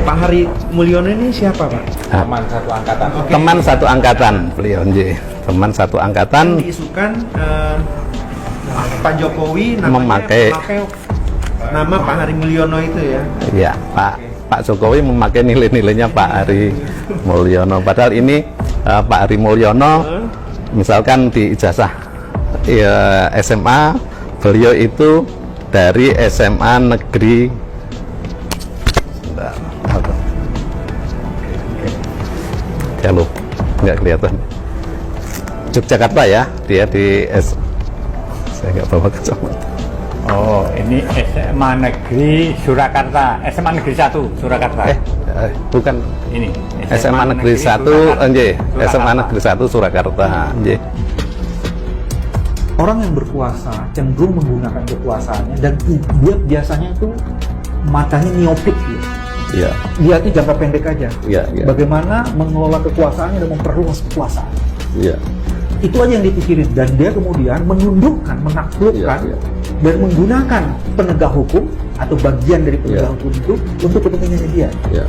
Pak Hari Mulyono ini siapa, Pak? Teman satu angkatan. Oke. Teman satu angkatan beliau, nggih. Teman satu angkatan. Diisukan Pak Jokowi memakai nama Pak Hari Mulyono itu ya? Ya, Pak Jokowi memakai nilai-nilainya Pak Hari Mulyono. Padahal ini Pak Hari Mulyono, misalkan di ijazah ya, SMA, beliau itu dari SMA Negeri ya lu nggak kelihatan Yogyakarta ya, dia di saya nggak bawa kacamata. Oh, ini SMA Negeri Surakarta, SMA Negeri 1 Surakarta. Bukan, Ini SMA Negeri 1, nggih, SMA Negeri 1 Surakarta, nggih. Orang yang berkuasa cenderung menggunakan kekuasaannya, dan dia biasanya itu matanya miopik gitu. Iya. Lihatnya jangka pendek aja. Iya, iya. Bagaimana mengelola kekuasaannya dan memperluas kekuasaan. Iya. Itu aja yang dipikirin, dan dia kemudian menundukkan, menaklukkan, Iya, iya. dan menggunakan penegak hukum atau bagian dari penegak Iya. hukum itu untuk kepentingannya dia. Iya.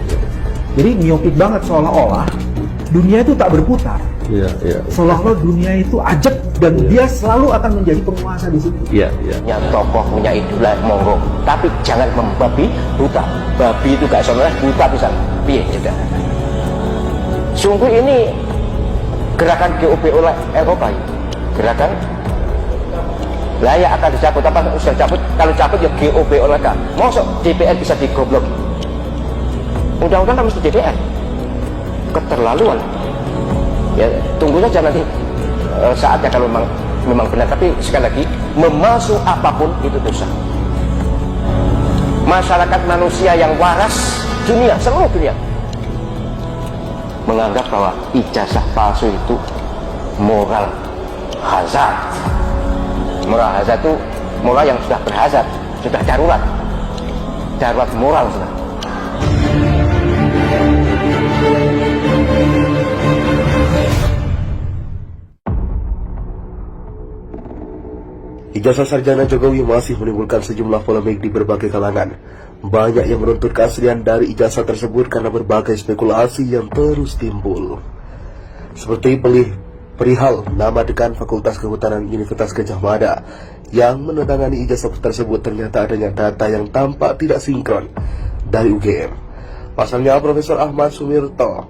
Jadi miopik banget, seolah-olah dunia itu tak berputar. Iya, iya. Seolah-olah dunia itu ajak, dan dia selalu akan menjadi penguasa di situ. Iya, iya. Punya tokoh, punya idola, monggo. Tapi jangan membabi buta. Babi itu gak soalnya buta bisa. Piye juga. Sungguh ini gerakan GOP oleh Eropa itu. Gerakan layak akan dicabut, apa sudah cabut? Kalau cabut ya GOP oleh K. Mosok DPR bisa digoblok. Undang-undang kan mesti DPR. Keterlaluan. Ya tunggu saja nanti saatnya kalau memang benar. Tapi sekali lagi, memalsu apapun itu dosa. Masyarakat manusia yang waras dunia, seluruh dunia, menganggap bahwa ijazah palsu itu moral hazard. Moral hazard itu moral yang sudah berhazard, sudah darurat moral sudah. Ijazah sarjana Jokowi masih menimbulkan sejumlah polemik di berbagai kalangan. Banyak yang menuntut keaslian dari ijazah tersebut karena berbagai spekulasi yang terus timbul. Seperti perihal nama dekan Fakultas Kehutanan Universitas Gadjah Mada yang menandatangani ijazah tersebut ternyata adanya data yang tampak tidak sinkron dari UGM. Pasalnya Profesor Ahmad Sumitro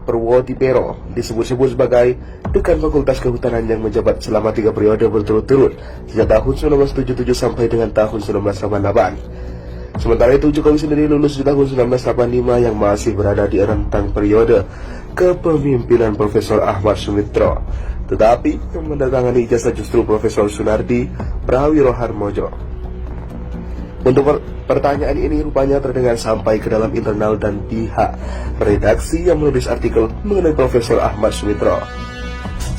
Purwodipero disebut-sebut sebagai dekan Fakultas Kehutanan yang menjabat selama 3 periode berturut-turut sejak tahun 1977 sampai dengan tahun 1988. Sementara itu Jokowi sendiri lulus di tahun 1985 yang masih berada di rentang periode kepemimpinan Profesor Ahmad Sumitro. Tetapi yang mendatangani ijazah justru Profesor Sunardi Prawiroharmojo. Untuk pertanyaan ini rupanya terdengar sampai ke dalam internal dan pihak redaksi yang menulis artikel mengenai Profesor Ahmad Sumitro.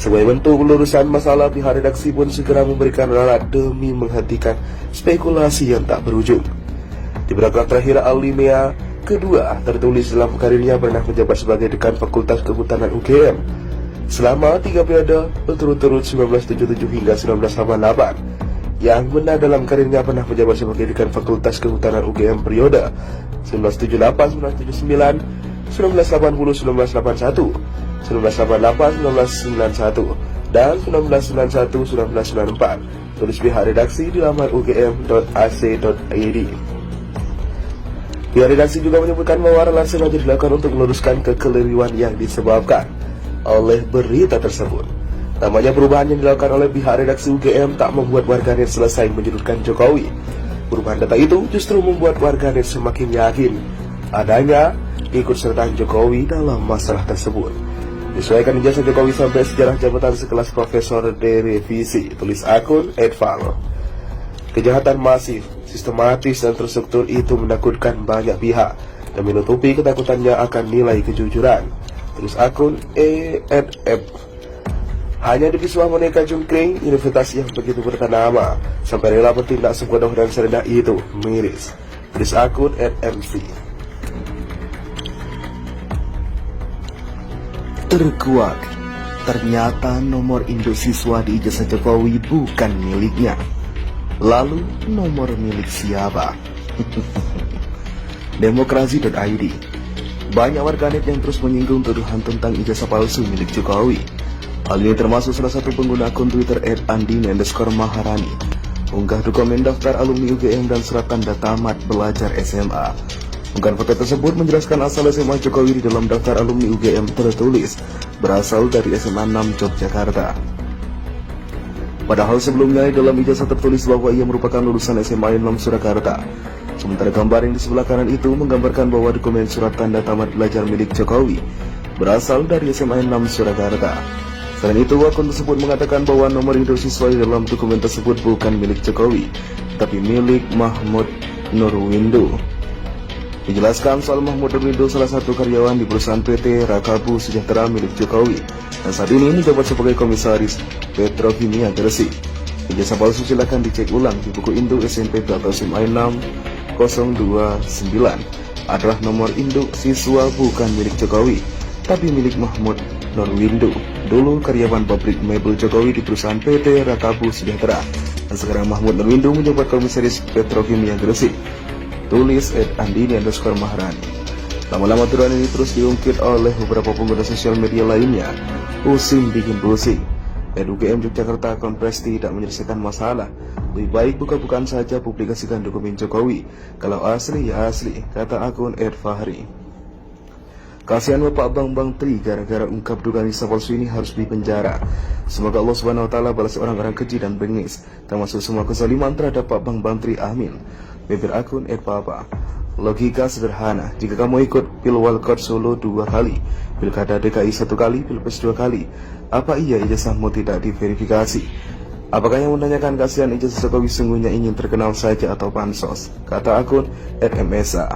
Sebagai bentuk pelurusan masalah, pihak redaksi pun segera memberikan ralat demi menghentikan spekulasi yang tak berujung. Di paragraf terakhir alinea kedua tertulis dalam karirnya pernah menjabat sebagai dekan Fakultas Kehutanan UGM selama 3 periode berturut-turut 1977 hingga 1988. Yang benar dalam karirnya pernah menjabat sebagai dekan Fakultas Kehutanan UGM periode 1978, 1979, 1980, 1981, 1988, 1991, dan 1991, 1994. Tulis pihak redaksi di laman ugm.ac.id. Pihak redaksi juga menyebutkan bahwa ralat sengaja dilakukan untuk meluruskan kekeliruan yang disebabkan oleh berita tersebut. Namanya perubahan yang dilakukan oleh pihak redaksi UGM tak membuat warganet selesai menyudutkan Jokowi. Perubahan data itu justru membuat warganet semakin yakin adanya ikutsertaan Jokowi dalam masalah tersebut. Disesuaikan ijazah Jokowi sampai sejarah jabatan sekelas profesor direvisi, tulis akun @val. Kejahatan masif, sistematis dan terstruktur itu menakutkan banyak pihak dan menutupi ketakutannya akan nilai kejujuran, tulis akun @f. Hanya di Biswa Moneka Jungkring, universitas yang begitu berternama, sampai rela bertindak sebodoh dan serendah itu, miris. Tulis akun @mc. Terkuak, ternyata nomor induk siswa di ijazah Jokowi bukan miliknya. Lalu nomor milik siapa? Demokrasi.id. Banyak warganet yang terus menyinggung tuduhan tentang ijazah palsu milik Jokowi. Hal ini termasuk salah satu pengguna akun Twitter @andini_maharani. Unggah dokumen daftar alumni UGM dan surat tanda tamat belajar SMA. Unggahan foto tersebut menjelaskan asal SMA Jokowi di dalam daftar alumni UGM tertulis berasal dari SMA 6 Yogyakarta. Padahal sebelumnya di dalam ijazah tertulis bahwa ia merupakan lulusan SMA 6 Surakarta. Sementara gambar yang di sebelah kanan itu menggambarkan bahwa dokumen surat tanda tamat belajar milik Jokowi berasal dari SMA 6 Surakarta. Selain itu, akun tersebut mengatakan bahwa nomor induk siswa di dalam dokumen tersebut bukan milik Jokowi, tapi milik Mahmud Nurwindo. Dijelaskan soal Mahmud Nurwindo salah satu karyawan di perusahaan PT Rakabu Sejahtera milik Jokowi, dan saat ini menjabat sebagai komisaris Petrokimia Gresik. Ijazah palsu silakan dicek ulang di buku induk SMP atau SMA 6/029 adalah nomor induk siswa bukan milik Jokowi, tapi milik Mahmud Nurwindo, dulu karyawan pabrik mebel Jokowi di perusahaan PT Rakabu Sejahtera, dan sekarang Mahmud Nurwindo menjabat komisaris Petrokimia Gresik. Tulis @andini_maharani. Lama-lama tuduhan ini terus diungkit oleh beberapa pengguna sosial media lainnya. Pusing bikin pusing. UGM Yogyakarta Konpres tidak menyelesaikan masalah. Lebih baik buka-bukaan saja publikasikan dokumen Jokowi. Kalau asli ya asli, kata akun @fahri. Kasihan Bapak Bambang Tri gara-gara ungkap dugaan ijazah palsu ini harus dipenjara. Semoga Allah Subhanahu wa taala balas orang-orang keji dan bengis, termasuk semua kezaliman terhadap Pak Bambang Tri. Amin. Bibir akun @papa. Logika sederhana, jika kamu ikut Pilwalkot Solo 2 kali, Pilkada DKI 1 kali, Pilpres 2 kali, apa iya ijazahmu tidak diverifikasi? Apakah yang menanyakan kasihan ijazah Jokowi sungguhnya ingin terkenal saja atau pansos? Kata akun @msa.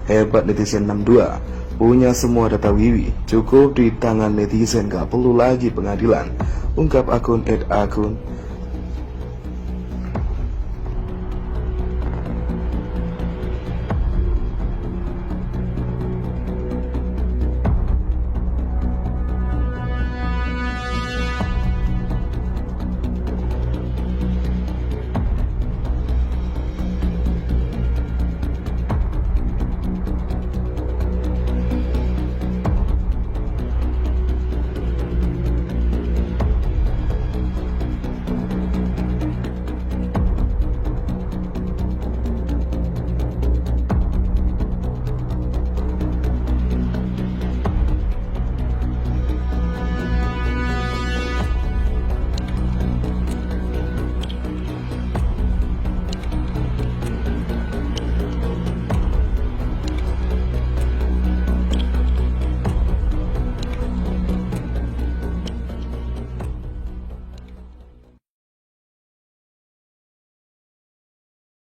Hebat netizen 62, punya semua data Wiwi, cukup di tangan netizen, gak perlu lagi pengadilan. Ungkap akun